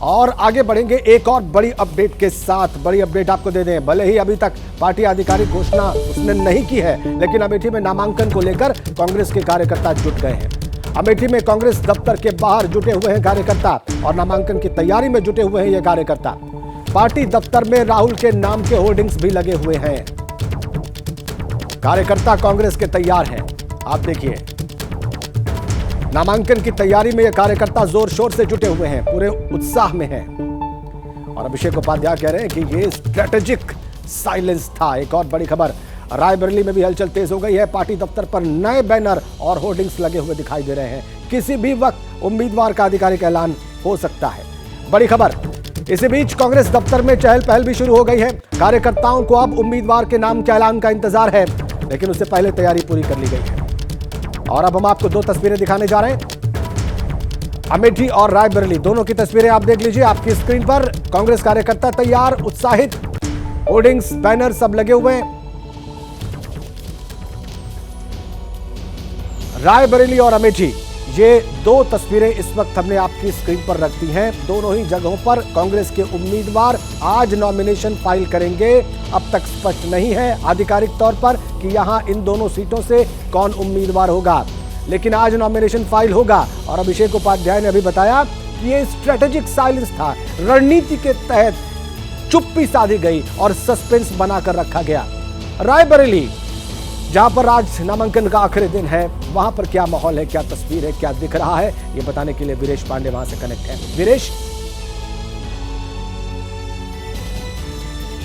और आगे बढ़ेंगे एक और बड़ी अपडेट के साथ। बड़ी अपडेट आपको दे दें, भले ही अभी तक पार्टी आधिकारिक घोषणा उसने नहीं की है, लेकिन अमेठी में नामांकन को लेकर कांग्रेस के कार्यकर्ता जुट गए हैं। अमेठी में कांग्रेस दफ्तर के बाहर जुटे हुए हैं कार्यकर्ता और नामांकन की तैयारी में जुटे हुए हैं ये कार्यकर्ता। पार्टी दफ्तर में राहुल के नाम के होर्डिंग्स भी लगे हुए हैं। कार्यकर्ता कांग्रेस के तैयार हैं। आप देखिए, नामांकन की तैयारी में ये कार्यकर्ता जोर शोर से जुटे हुए हैं, पूरे उत्साह में हैं। और अभिषेक उपाध्याय कह रहे हैं कि ये स्ट्रेटेजिक साइलेंस था। एक और बड़ी खबर, रायबरेली में भी हलचल तेज हो गई है। पार्टी दफ्तर पर नए बैनर और होर्डिंग्स लगे हुए दिखाई दे रहे हैं। किसी भी वक्त उम्मीदवार का आधिकारिक ऐलान हो सकता है। बड़ी खबर, इसी बीच कांग्रेस दफ्तर में चहल पहल भी शुरू हो गई है। कार्यकर्ताओं को अब उम्मीदवार के नाम के ऐलान का इंतजार है, लेकिन उससे पहले तैयारी पूरी कर ली गई है। और अब हम आपको दो तस्वीरें दिखाने जा रहे हैं, अमेठी और रायबरेली दोनों की तस्वीरें आप देख लीजिए आपकी स्क्रीन पर। कांग्रेस कार्यकर्ता तैयार, उत्साहित, होर्डिंग्स, बैनर सब लगे हुए हैं। रायबरेली और अमेठी, ये दो तस्वीरें इस वक्त हमने आपकी स्क्रीन पर रख दी हैं। दोनों ही जगहों पर कांग्रेस के उम्मीदवार आज नॉमिनेशन फाइल करेंगे। अब तक स्पष्ट नहीं है आधिकारिक तौर पर कि यहां इन दोनों सीटों से कौन उम्मीदवार होगा, लेकिन आज नॉमिनेशन फाइल होगा। और अभिषेक उपाध्याय ने अभी बताया कि ये स्ट्रेटेजिक साइलेंस था, रणनीति के तहत चुप्पी साधी गई और सस्पेंस बनाकर रखा गया। रायबरेली, जहां पर आज नामांकन का आखिरी दिन है, वहां पर क्या माहौल है, क्या तस्वीर है, क्या दिख रहा है, ये बताने के लिए वीरेश पांडे वहां से कनेक्ट है। वीरेश,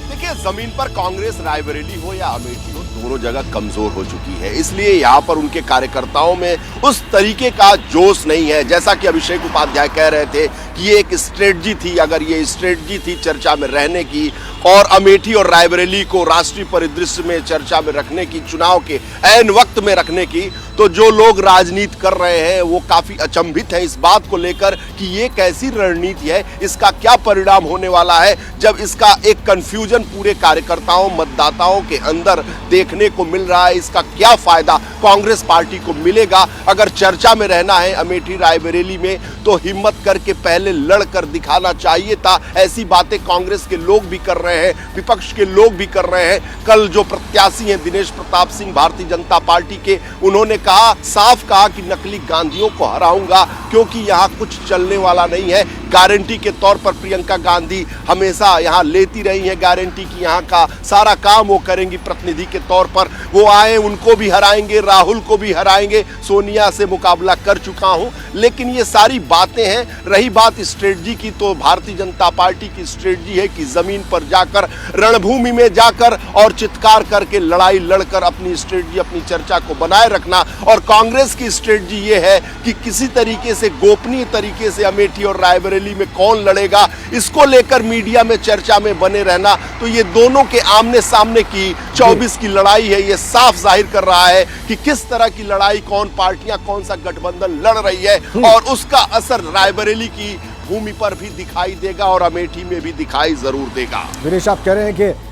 देखिए, जमीन पर कांग्रेस रायबरेली हो या अमेठी हो, दोनों जगह कमजोर हो चुकी है। इसलिए यहाँ पर उनके कार्यकर्ताओं में उस तरीके का जोश नहीं है। जैसा कि अभिषेक उपाध्याय कह रहे थे कि ये एक स्ट्रेटजी थी, अगर ये स्ट्रेटजी थी चर्चा में रहने की और अमेठी और रायबरेली को राष्ट्रीय परिदृश्य में चर्चा में रखने की, चुनाव के ऐन वक्त में रखने की, तो जो लोग राजनीति कर रहे हैं वो काफी अचंभित हैं इस बात को लेकर कि ये कैसी रणनीति है, इसका क्या परिणाम होने वाला है। जब इसका एक कंफ्यूजन पूरे कार्यकर्ताओं, मतदाताओं के अंदर देखने को मिल रहा है, इसका क्या फायदा कांग्रेस पार्टी को मिलेगा। अगर चर्चा में रहना है अमेठी रायबरेली में, तो हिम्मत करके पहले लड़कर दिखाना चाहिए था। ऐसी बातें कांग्रेस के लोग भी कर रहे हैं, विपक्ष के लोग भी कर रहे हैं। कल जो प्रत्याशी हैं दिनेश प्रताप सिंह भारतीय जनता पार्टी के, उन्होंने कहा, साफ कहा कि नकली गांधियों को हराऊंगा, क्योंकि यहाँ कुछ चलने वाला नहीं है। गारंटी के तौर पर प्रियंका गांधी हमेशा यहाँ लेती रही है गारंटी की, यहाँ का सारा काम वो करेंगी प्रतिनिधि के तौर पर। वो आए, उनको भी हराएंगे, राहुल को भी हराएंगे, सोनिया से मुकाबला कर चुका हूं। लेकिन ये सारी बातें हैं। रही बात स्ट्रेटजी की, तो भारतीय जनता पार्टी की स्ट्रेटजी है कि जमीन पर जाकर, रणभूमि में जाकर और चित्कार करके लड़ाई लड़कर अपनी स्ट्रेटजी, अपनी चर्चा को बनाए रखना। और कांग्रेस की स्ट्रेटजी ये है कि किसी तरीके से, गोपनीय तरीके से अमेठी और रायबरेली में कौन लड़ेगा, इसको लेकर मीडिया में चर्चा में बने रहना। तो ये दोनों के आमने सामने की 24 की लड़ाई है। ये साफ जाहिर कर रहा है कि किस तरह की लड़ाई, कौन पार्टियां, कौन सा गठबंधन लड़ रही है, और उसका असर रायबरेली की भूमि पर भी दिखाई देगा और अमेठी में भी दिखाई जरूर देगा। वीरेश, आप कह रहे हैं कि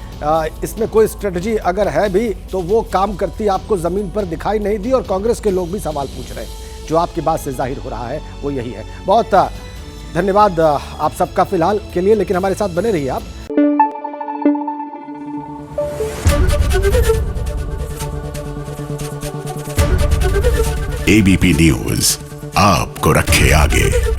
इसमें कोई स्ट्रेटजी अगर है भी तो वो काम करती आपको जमीन पर दिखाई नहीं दी, और कांग्रेस के लोग भी सवाल पूछ रहे हैं। जो आपकी बात से जाहिर हो रहा है वो यही है। बहुत धन्यवाद आप सबका फिलहाल के लिए, लेकिन हमारे साथ बने रहिए आप। एबीपी न्यूज आपको रखे आगे।